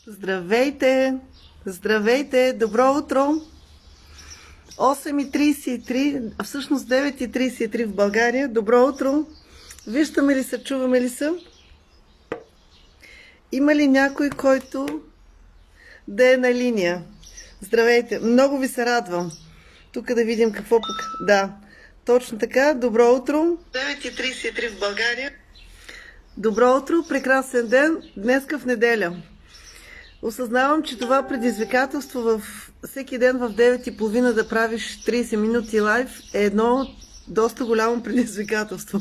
Здравейте! Здравейте! Добро утро! 8:33, а всъщност 9:33 в България. Добро утро! Виждаме ли се, чуваме ли се? Има ли някой, който да е на линия? Здравейте! Много ви се радвам. Тук да видим какво пък. Да, точно така. Добро утро! 9:33 в България. Добро утро! Прекрасен ден! Днеска в неделя. Осъзнавам, че това предизвикателство всеки ден в 9:30 да правиш 30 минути лайв е едно доста голямо предизвикателство.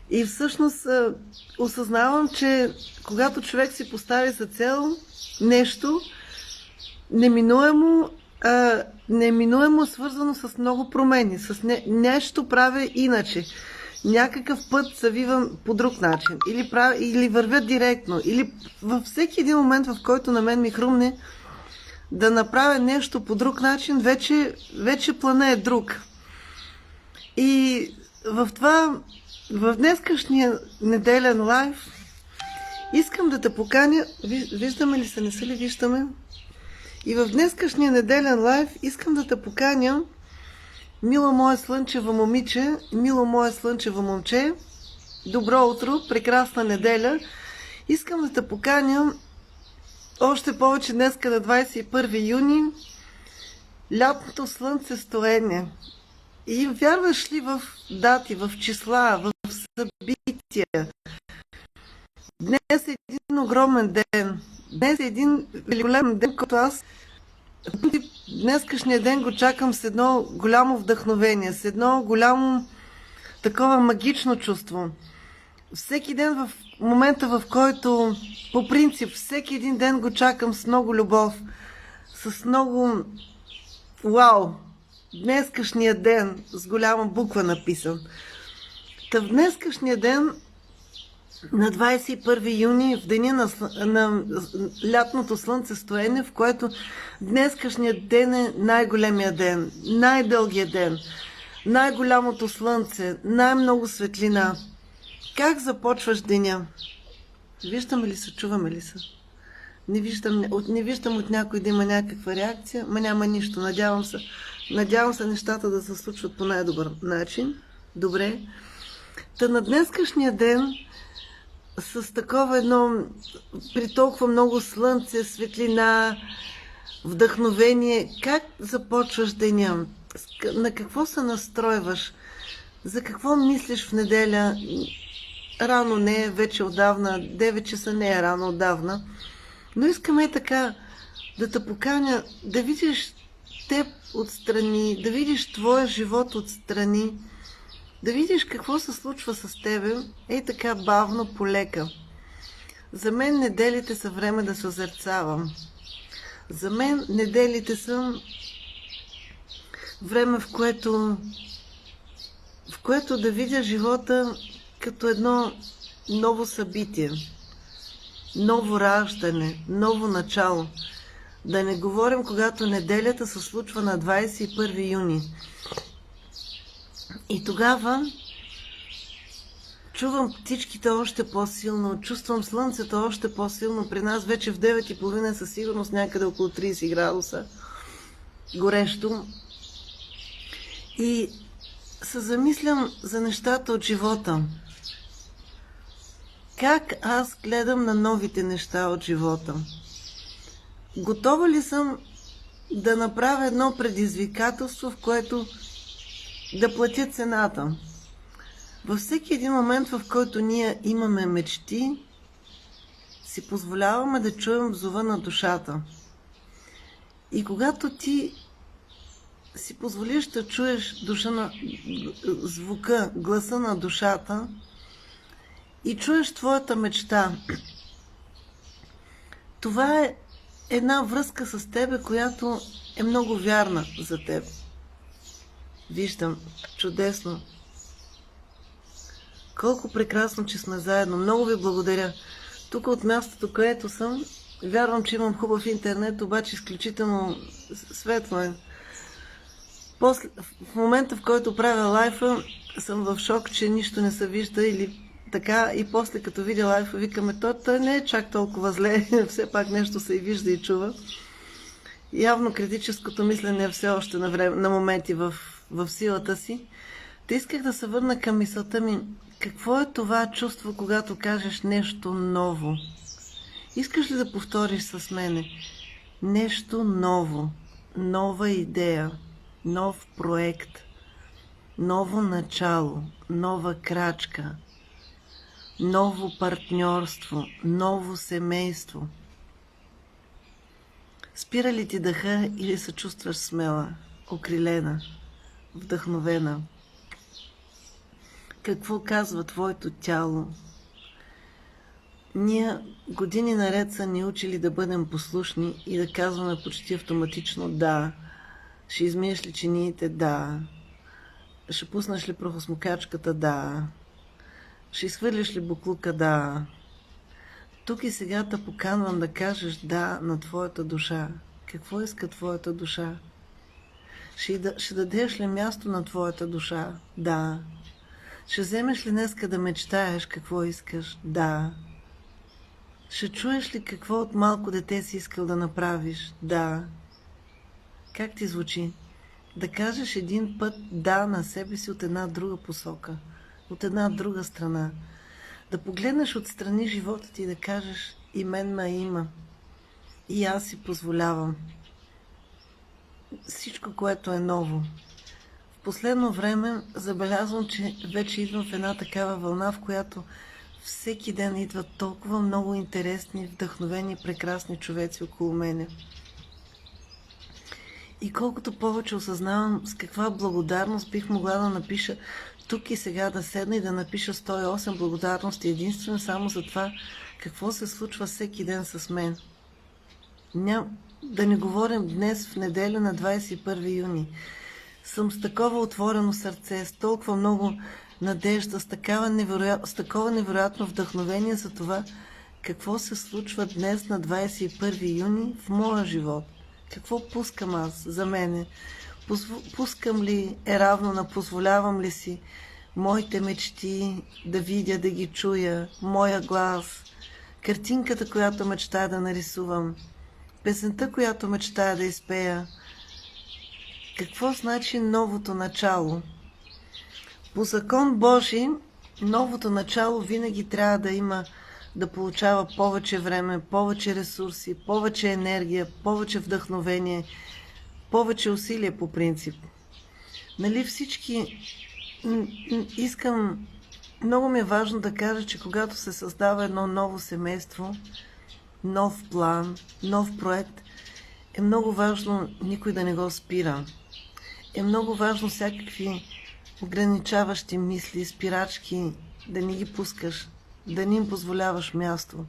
И всъщност осъзнавам, че когато човек си постави за цел нещо, неминуемо свързано с много промени, с нещо правя иначе. Някакъв път завивам по друг начин, или вървя директно, или във всеки един момент, в който на мен ми хрумне да направя нещо по друг начин, вече плана е друг. И в днескашния неделен лайв искам да те поканя, виждаме ли се, не се ли виждаме? И в днескашния неделен лайв искам да те поканя, мила моя слънчева момиче, мило мое слънчево момче, добро утро, прекрасна неделя. Искам да те поканя още повече днеска на 21 юни, лятното слънцестоене. И вярваш ли в дати, в числа, в събития? Днес е един огромен ден. Днес е един великолепен ден, който аз днескашния ден го чакам с едно голямо вдъхновение, с едно голямо такова магично чувство. Всеки ден в момента, в който по принцип всеки един ден го чакам с много любов, с много вау, днескашния ден с голяма буква написан. В днескашния ден на 21 юни, в деня на лятното слънцестоене, в което днескашният ден е най-големия ден, най-дългия ден, най-голямото слънце, най-много светлина. Как започваш деня? Виждаме ли се, чуваме ли се? Не виждам от някой да има някаква реакция, няма нищо. Надявам се нещата да се случват по най-добър начин. Добре. На днескашния ден с такова при толкова много слънце, светлина, вдъхновение, как започваш деня? На какво се настройваш? За какво мислиш в неделя? Рано не е, вече отдавна, 9 часа не е рано отдавна, но искаме така да те поканя, да видиш теб отстрани, да видиш твоя живот отстрани, да видиш какво се случва с тебе, така бавно, полека. За мен неделите са време да се озерцавам. За мен неделите са време, в което да видя живота като едно ново събитие, ново раждане, ново начало. Да не говорим, когато неделята се случва на 21 юни. И тогава чувам птичките още по-силно, чувствам слънцето още по-силно. При нас вече в 9:30 със сигурност някъде около 30 градуса. Горещо. И се замислям за нещата от живота. Как аз гледам на новите неща от живота? Готова ли съм да направя едно предизвикателство, в което да платя цената? Във всеки един момент, в който ние имаме мечти, си позволяваме да чуем зова на душата. И когато ти си позволиш да чуеш звука, гласа на душата и чуеш твоята мечта, това е една връзка с тебе, която е много вярна за теб. Виждам, чудесно. Колко прекрасно, че сме заедно. Много ви благодаря. Тук от мястото, където съм, вярвам, че имам хубав интернет, обаче изключително светло е. В момента, в който правя лайфа, съм в шок, че нищо не се вижда или така и после като видя лайфа, викаме, той не е чак толкова зле, все пак нещо се и вижда и чува. Явно критическото мислене е все още на моменти в силата си. Те исках да се върна към мисълта ми, какво е това чувство, когато кажеш нещо ново? Искаш ли да повториш с мене? Нещо ново, нова идея, нов проект, ново начало, нова крачка, ново партньорство, ново семейство. Спира ли ти дъха или се чувстваш смела, окрилена, вдъхновена? Какво казва твоето тяло? Ние години наред са ни учили да бъдем послушни и да казваме почти автоматично да. Ще измиеш ли чиниите? Да. Ще пуснеш ли прахосмокачката? Да. Ще изхвърлиш ли буклука? Да. Тук и сега те поканвам да кажеш да на твоята душа. Какво иска твоята душа? Ще дадеш ли място на твоята душа? Да. Ще вземеш ли днеска да мечтаеш какво искаш? Да. Ще чуеш ли какво от малко дете си искал да направиш? Да. Как ти звучи? Да кажеш един път да на себе си от една друга посока, от една друга страна. Да погледнеш отстрани живота ти и да кажеш и мен ме има. И аз си позволявам. Всичко, което е ново. В последно време забелязвам, че вече идвам в една такава вълна, в която всеки ден идват толкова много интересни, вдъхновени, прекрасни човеци около мене. И колкото повече осъзнавам с каква благодарност бих могла да напиша тук и сега, да седна и да напиша 108 благодарности единствено само за това какво се случва всеки ден с мен. Да не говорим днес в неделя на 21 юни. Съм с такова отворено сърце, с толкова много надежда, с такова невероятно вдъхновение за това какво се случва днес на 21 юни в моя живот. Какво пускам аз за мене? Пускам ли е равно на позволявам ли си моите мечти да видя, да ги чуя, моя глас, картинката, която мечтая да нарисувам, песента, която мечтая да изпея. Какво значи новото начало? По закон Божий, новото начало винаги трябва да има, да получава повече време, повече ресурси, повече енергия, повече вдъхновение, повече усилия по принцип. Нали всички искам, много ми е важно да кажа, че когато се създава едно ново семейство, нов план, нов проект, е много важно никой да не го спира. Е много важно всякакви ограничаващи мисли, спирачки, да не ги пускаш, да не им позволяваш място.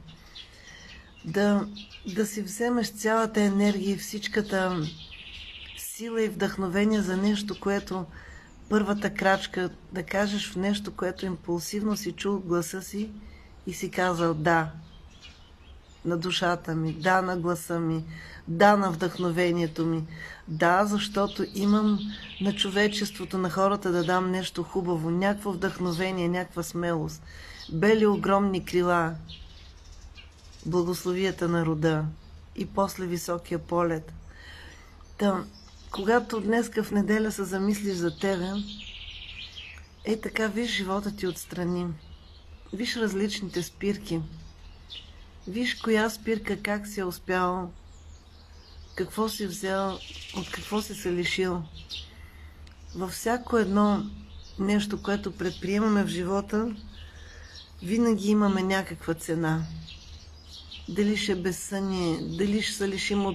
Да си вземеш цялата енергия и всичката сила и вдъхновение за нещо, което първата крачка, да кажеш в нещо, което импулсивно си чул гласа си и си казал да на душата ми, да на гласа ми, да на вдъхновението ми, да, защото имам на човечеството, на хората да дам нещо хубаво, някакво вдъхновение, някаква смелост, бели огромни крила, благословията на рода и после високия полет. Когато днеска в неделя се замислиш за тебе, така виж живота ти отстрани. Виж различните спирки. Виж коя спирка, как си е успял, какво си взел, от какво си се лишил. Във всяко едно нещо, което предприемаме в живота, винаги имаме някаква цена. Дали ще е безсъние, дали ще се лишим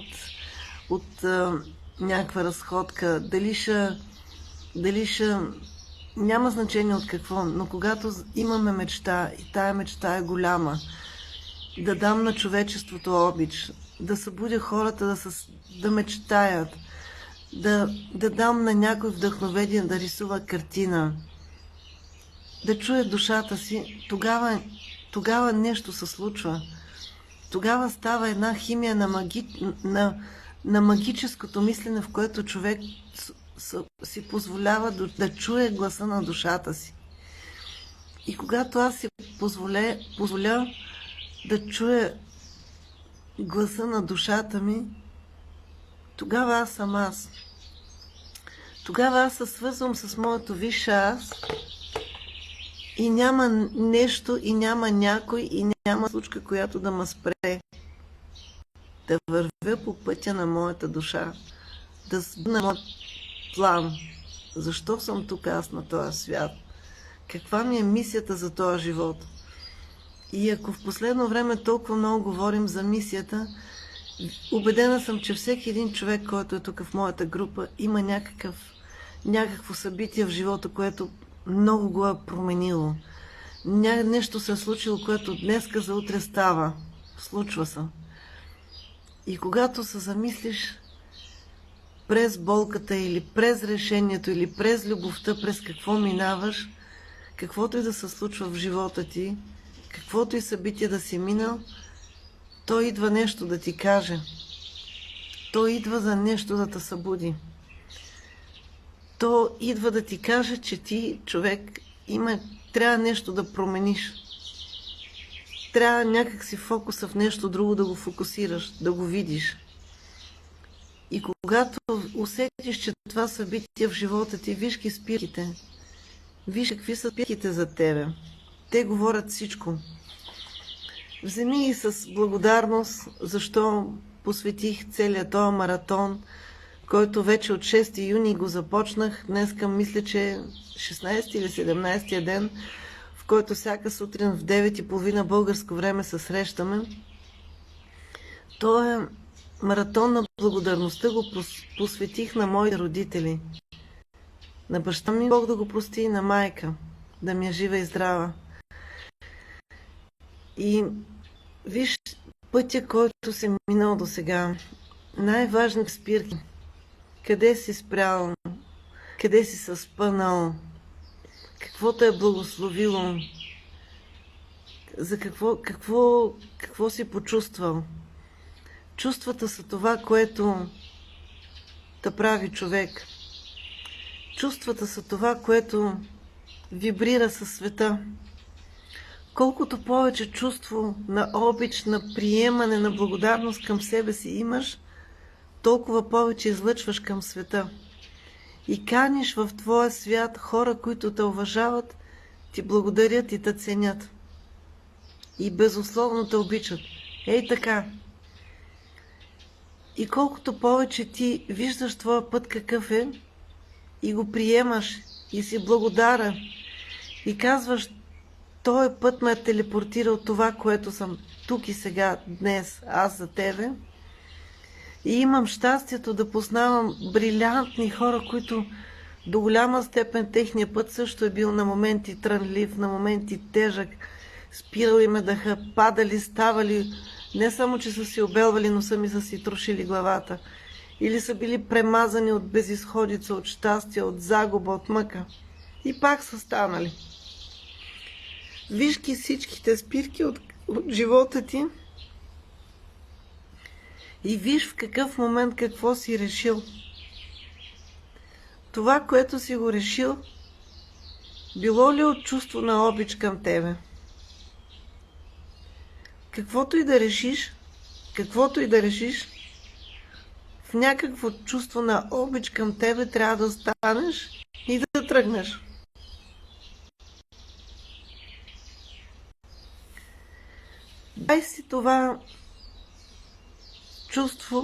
от някаква разходка, дали ще... Няма значение от какво, но когато имаме мечта и тая мечта е голяма, да дам на човечеството обич, да събудя хората да мечтаят, да дам на някой вдъхновение да рисува картина, да чуя душата си, тогава нещо се случва. Тогава става една химия на магическото мислене, в което човек си позволява да чуе гласа на душата си. И когато аз си позволя да чуя гласа на душата ми, тогава аз съм аз. Тогава аз се свързвам с моето висше аз и няма нещо, и няма някой, и няма случка, която да ме спре. Да вървя по пътя на моята душа, да сбъдна моят план. Защо съм тук аз на този свят? Каква ми е мисията за този живот? И ако в последно време толкова много говорим за мисията, убедена съм, че всеки един човек, който е тук в моята група, има някакво събитие в живота, което много го е променило. Нещо се е случило, което днеска за утре става. Случва се. И когато се замислиш през болката или през решението, или през любовта, през какво минаваш, каквото и да се случва в живота ти, каквото и събитие да си минал, то идва нещо да ти каже. То идва за нещо да те събуди. То идва да ти каже, че ти, човек, трябва нещо да промениш. Трябва някакси фокуса в нещо друго да го фокусираш, да го видиш. И когато усетиш, че това събитие в живота ти, виж ги спирките. Виж какви са спирките за тебе. Те говорят всичко. Вземи и с благодарност, защо посветих целият този маратон, който вече от 6 юни го започнах. Днеска мисля, че 16 или 17 ден, в който всяка сутрин в 9:30 българско време се срещаме. То е маратон на благодарността, го посветих на моите родители. На баща ми, Бог да го прости, и на майка, да ми е жива и здрава. И виж пътя, който си минал до сега. Най-важните спирки. Къде си спрял, къде си се спънал, каквото е благословило, за какво си почувствал. Чувствата са това, което те прави човек. Чувствата са това, което вибрира със света. Колкото повече чувство на обич, на приемане, на благодарност към себе си имаш, толкова повече излъчваш към света. И каниш в твоя свят хора, които те уважават, ти благодарят и те ценят. И безусловно те обичат. Ей така. И колкото повече ти виждаш твоя път какъв е, и го приемаш, и си благодарен, и казваш, този път ме е телепортирал това, което съм тук и сега, днес, аз за тебе. И имам щастието да познавам брилянтни хора, които до голяма степен техния път също е бил на моменти трънлив, на моменти тежък. Спирал им е дъха, падали, ставали, не само, че са си обелвали, но сами са си трошили главата. Или са били премазани от безизходица, от щастие, от загуба, от мъка. И пак са станали. Виж ги всичките спирки от живота ти и виж в какъв момент какво си решил. Това, което си го решил, било ли от чувство на обич към тебе? Каквото и да решиш, в някакво чувство на обич към тебе трябва да станеш и да тръгнеш. Дай си това чувство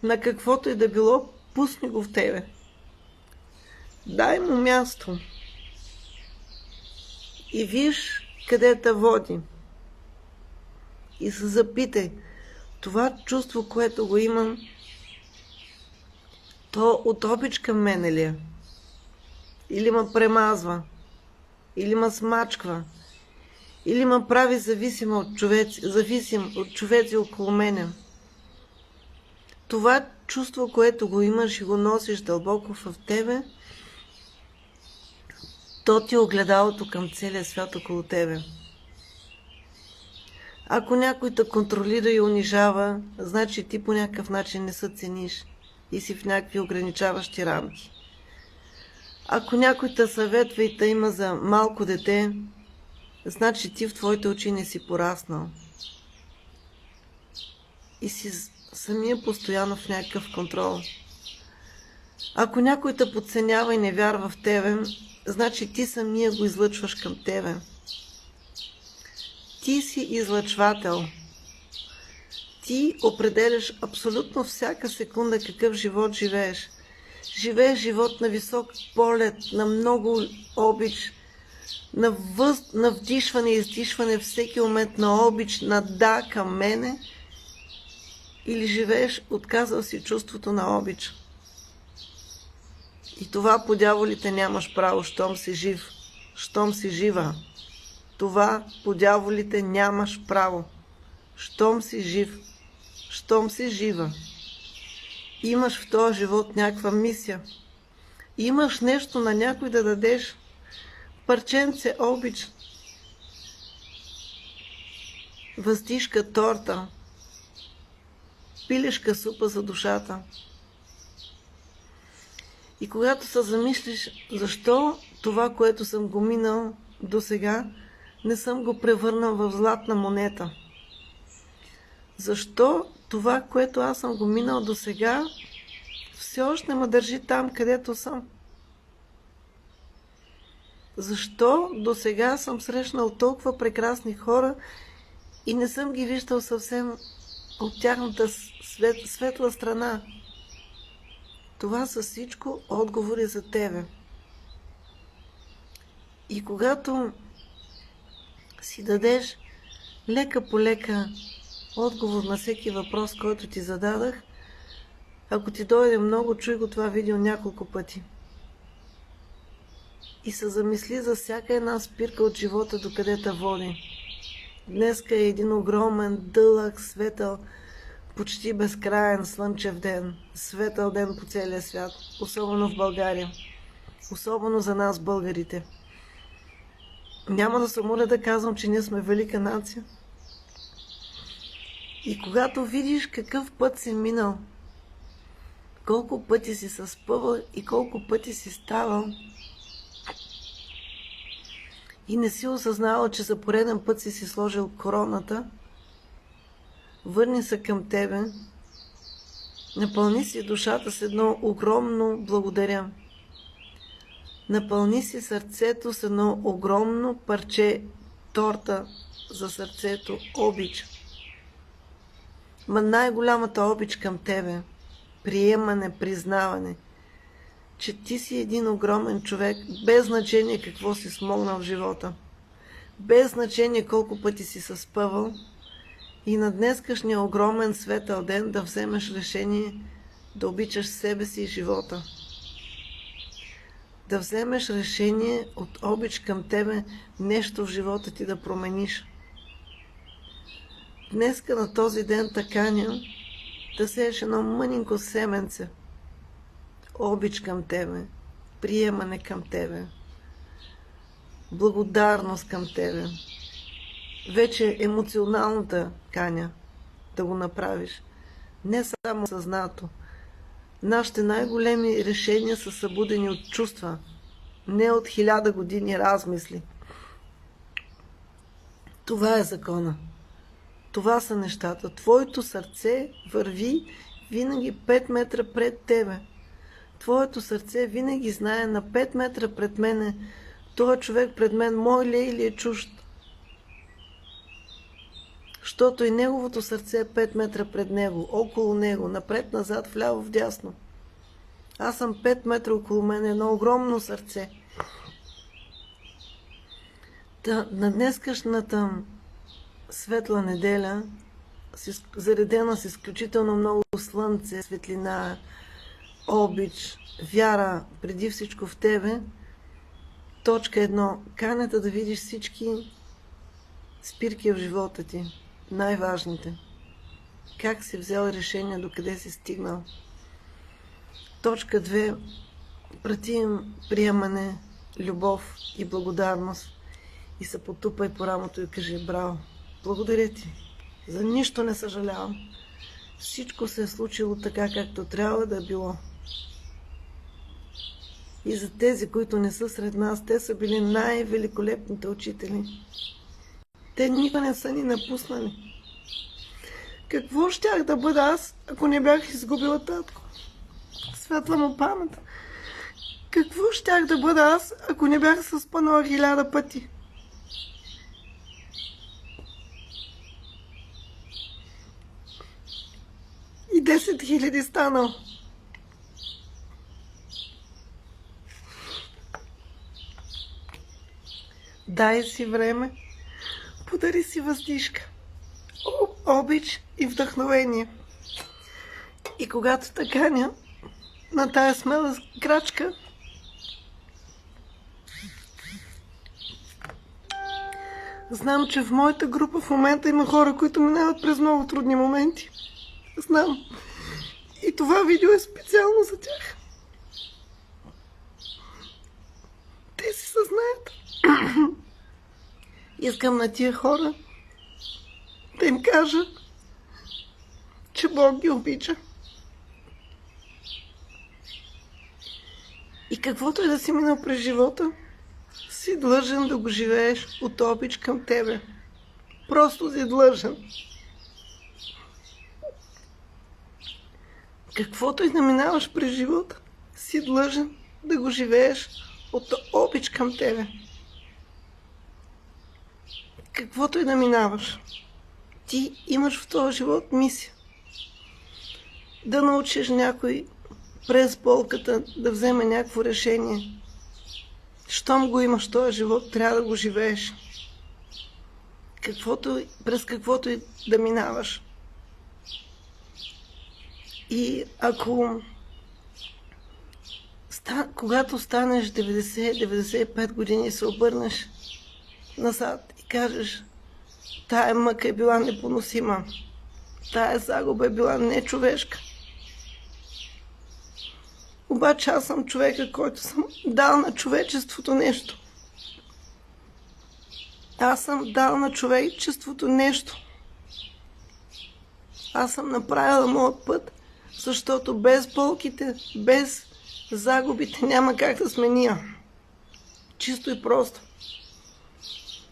на каквото и да било, пусни го в тебе. Дай му място и виж къде те води. И се запитай, това чувство, което го имам, то от обич към мене ли е? Или ме премазва? Или ме смачква? Или ме прави зависим от човеци около мене? Това чувство, което го имаш и го носиш дълбоко в тебе, то ти е огледалото към целия свят около тебе. Ако някой те контролира и унижава, значи ти по някакъв начин не се цениш и си в някакви ограничаващи рамки. Ако някой те съветва и те има за малко дете, значи ти в твоите очи не си пораснал. И си самия постоянно в някакъв контрол. Ако някой те подценява и не вярва в тебе, значи ти самия го излъчваш към тебе. Ти си излъчвател. Ти определяш абсолютно всяка секунда какъв живот живееш. Живееш живот на висок полет, на много обич, на вдишване и издишване всеки момент, на обич, на да към мене, или живееш, отказал си чувството на обич. И това по дяволите нямаш право, щом си жив, щом си жива. Това по дяволите нямаш право, щом си жив, щом си жива. Имаш в този живот някаква мисия. Имаш нещо на някой да дадеш. Парченце обич. Въздишка торта. Пилешка супа за душата. И когато се замислиш, защо това, което съм го минал до сега, не съм го превърнал в златна монета? Защо това, което аз съм го минал до сега, все още ме държи там, където съм? Защо до сега съм срещнал толкова прекрасни хора и не съм ги виждал съвсем от тяхната светла страна? Това са всичко отговори за тебе. И когато си дадеш лека по лека отговор на всеки въпрос, който ти зададах, ако ти дойде много, чуй го това видео няколко пъти. И се замисли за всяка една спирка от живота, докъде те води. Днеска е един огромен, дълъг, светъл, почти безкраен слънчев ден. Светъл ден по целия свят, особено в България. Особено за нас, българите. Няма да се моля да казвам, че ние сме велика нация. И когато видиш какъв път си минал, колко пъти си се спъвал и колко пъти си ставал, и не си осъзнавал, че за пореден път си сложил короната, върни се към тебе, напълни си душата с едно огромно благодаря. Напълни си сърцето с едно огромно парче торта за сърцето, обич. Ма най-голямата обич към тебе, приемане, признаване, че ти си един огромен човек, без значение какво си смогнал в живота, без значение колко пъти си се спъвал, и на днескашния огромен светъл ден да вземеш решение да обичаш себе си и живота. Да вземеш решение от обич към тебе нещо в живота ти да промениш. Днеска на този ден таканя да сееш едно мънинко семенце. Обич към тебе, приемане към тебе, благодарност към тебе. Вече емоционалната каня да го направиш. Не само съзнато. Нашите най-големи решения са събудени от чувства, не от 1000 години размисли. Това е закона. Това са нещата. Твоето сърце върви винаги 5 метра пред тебе. Твоето сърце винаги знае на 5 метра пред мене, този човек пред мен мой ли е или е чужд. Защото и неговото сърце е 5 метра пред него, около него, напред, назад, вляво, вдясно. Аз съм 5 метра около мен, едно огромно сърце. На днескашната светла неделя, заредена с изключително много слънце, светлина, обич, вяра, преди всичко в тебе, точка 1. Канята да видиш всички спирки в живота ти, най-важните. Как си взел решение, докъде си стигнал. Точка 2. Прати им приемане, любов и благодарност и се потупай по рамото и кажи: браво, благодаря ти, за нищо не съжалявам. Всичко се е случило така, както трябва да е било. И за тези, които не са сред нас, те са били най-великолепните учители. Те никога не са ни напуснали. Какво щях да бъда аз, ако не бях изгубила татко? Светла му памет. Какво щях да бъда аз, ако не бях се спънала 1000 пъти? И 10 000 станал. Дай си време, подари си въздишка, обич и вдъхновение. И когато те каня на тая смела крачка, знам, че в моята група в момента има хора, които минават през много трудни моменти. Знам. И това видео е специално за тях. Те си съзнаят. Искам на тия хора да им кажа, че Бог ги обича. И каквото и да си минал през живота, си длъжен да го живееш от обич към тебе. Просто си длъжен. Каквото и да минаваш през живота, си длъжен да го живееш от обич към тебе. Каквото и да минаваш, ти имаш в този живот мисия. Да научиш някой през болката да вземе някакво решение. Щом го имаш този живот, трябва да го живееш. През каквото и да минаваш. И когато станеш 90-95 години и се обърнеш назад и кажеш, тая мъка е била непоносима, тая загуба е била нечовешка. Обаче аз съм човека, който съм дал на човечеството нещо. Аз съм дал на човечеството нещо. Аз съм направила моят път, защото без болките, без загубите няма как да сме ние. Чисто и просто.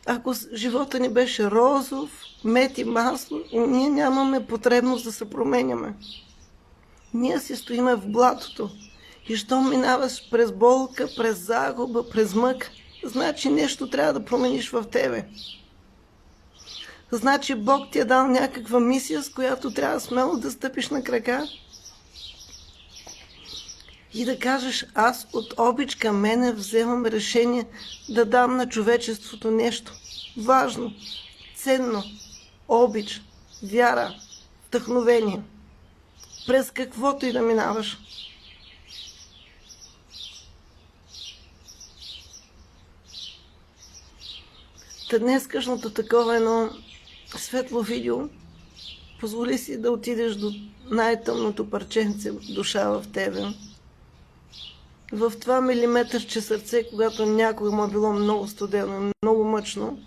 Ако живота ни беше розов, мед и масло, ние нямаме потребност да се променяме. Ние си стоиме в блатото. И щом минаваш през болка, през загуба, през мък, значи нещо трябва да промениш в тебе. Значи Бог ти е дал някаква мисия, с която трябва смело да стъпиш на крака и да кажеш, аз от обич към мене вземам решение да дам на човечеството нещо важно, ценно, обич, вяра, вдъхновение, през каквото и да минаваш. Днескашното такова едно светло видео позволи си да отидеш до най-тъмното парченце душа в тебе. В това милиметърче сърце, когато някога му е било много студено и много мъчно,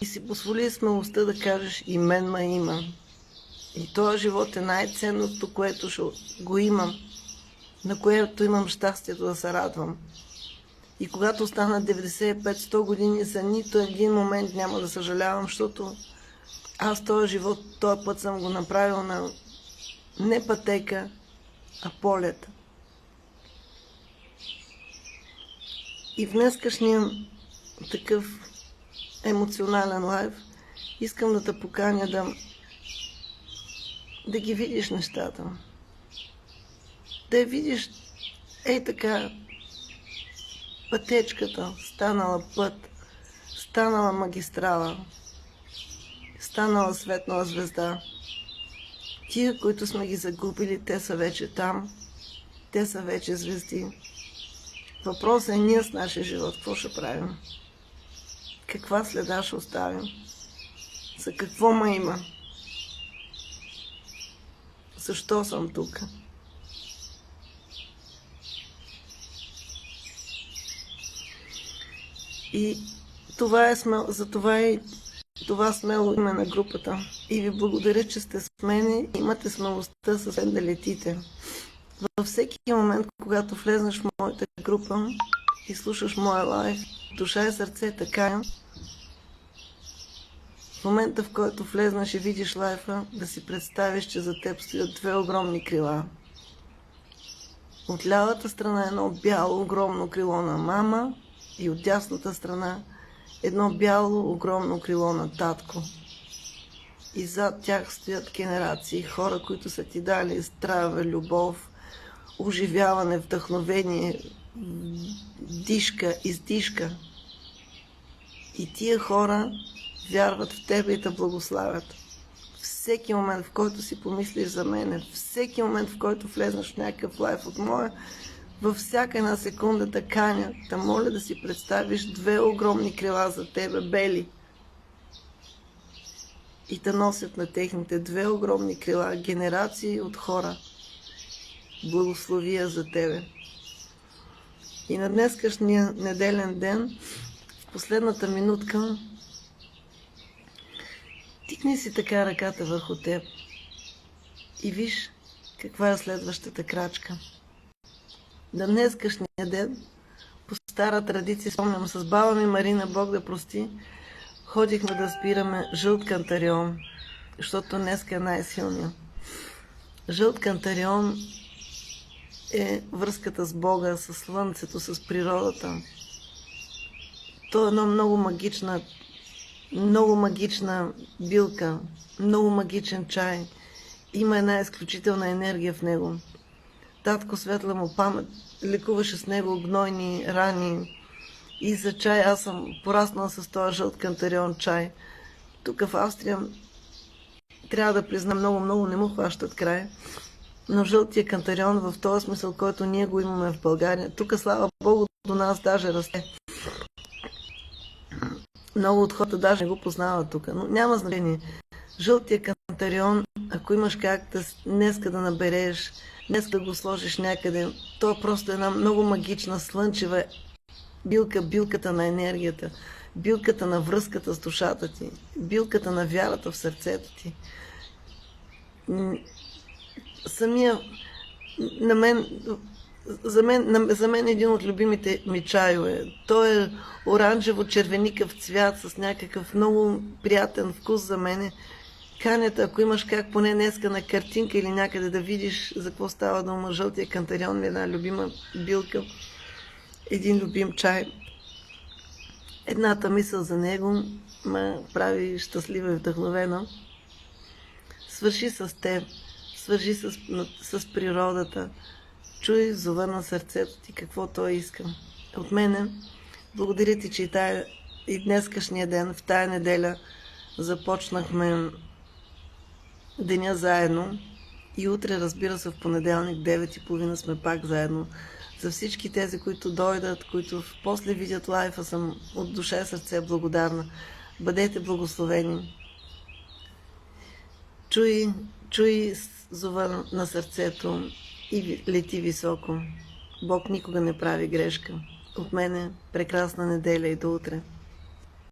и си позволи смелостта да кажеш, и мен ме има. И този живот е най-ценното, което ще го имам, на което имам щастието да се радвам. И когато стана 95-100 години, за нито един момент няма да съжалявам, защото аз този живот, този път съм го направил на не пътека, а полет. И в днескашния такъв емоционален лайв искам да те поканя да ги видиш нещата. Да я видиш така, пътечката, станала път, станала магистрала, станала светла звезда. Тия, които сме ги загубили, те са вече там, те са вече звезди. Въпросът е ние с нашия живот, какво ще правим? Каква следа ще оставим? За какво ме има? Защо съм тук? И това е това смело име на групата. И ви благодаря, че сте с мене и имате смелостта с мен да летите. Във всеки момент, когато влезнеш в моята група и слушаш моя лайф, душа и сърце така, в момента, в който влезнеш и видиш лайфа, да си представиш, че за теб стоят две огромни крила. От лявата страна едно бяло огромно крило на мама и от дясната страна едно бяло огромно крило на татко. И зад тях стоят генерации хора, които са ти дали здраве, любов, оживяване, вдъхновение, дишка, издишка. И тия хора вярват в тебе и те благославят. Всеки момент, в който си помислиш за мене, всеки момент, в който влезнеш в някакъв лайф от моя, във всяка една секунда да каня, да моля да си представиш две огромни крила за тебе, бели. И да носят на техните две огромни крила генерации от хора. Благословия за тебе. И на днескашния неделен ден, в последната минутка, тикни си така ръката върху теб и виж каква е следващата крачка. На днескашния ден, по стара традиция, спомням, с баба ми Марина, Бог да прости, ходихме да спираме жълт кантарион, защото днеска е най-силния. Жълт кантарион е връзката с Бога, с слънцето, с природата. То е една много магична билка, много магичен чай. Има една изключителна енергия в него. Татко, светла му памет, лекуваше с него гнойни рани. И за чай аз съм пораснала с този жълт кантарион чай. Тук в Австрия, трябва да признам, много не му хващат край. Но жълтия кантарион в този смисъл, който ние го имаме в България, тук, слава Богу, до нас даже расте. Много от хората даже не го познават тук, но няма значение. Жълтия кантарион, ако имаш как днеска да набереш, днеска да го сложиш някъде, то е просто една много магична, слънчева билка, билката на енергията, билката на връзката с душата ти, билката на вярата в сърцето ти. За мен един от любимите ми чайове. Той е оранжево-червеникъв цвят с някакъв много приятен вкус за мене. Канята, ако имаш как поне днеска на картинка или някъде да видиш за какво става дума, жълтия кантарион ми е една любима билка, един любим чай. Едната мисъл за него ме прави щастлива и вдъхновена. Свърши с теб, свържи с природата, чуй зова на сърцето ти, какво той иска. От мене, благодаря ти, че и днескашния ден, в тая неделя, започнахме деня заедно и утре, разбира се, в понеделник, 9:30 сме пак заедно. За всички тези, които дойдат, които после видят лайфа, съм от душа и сърце благодарна. Бъдете благословени. Чуй зова на сърцето и лети високо. Бог никога не прави грешка. От мене прекрасна неделя и до утре.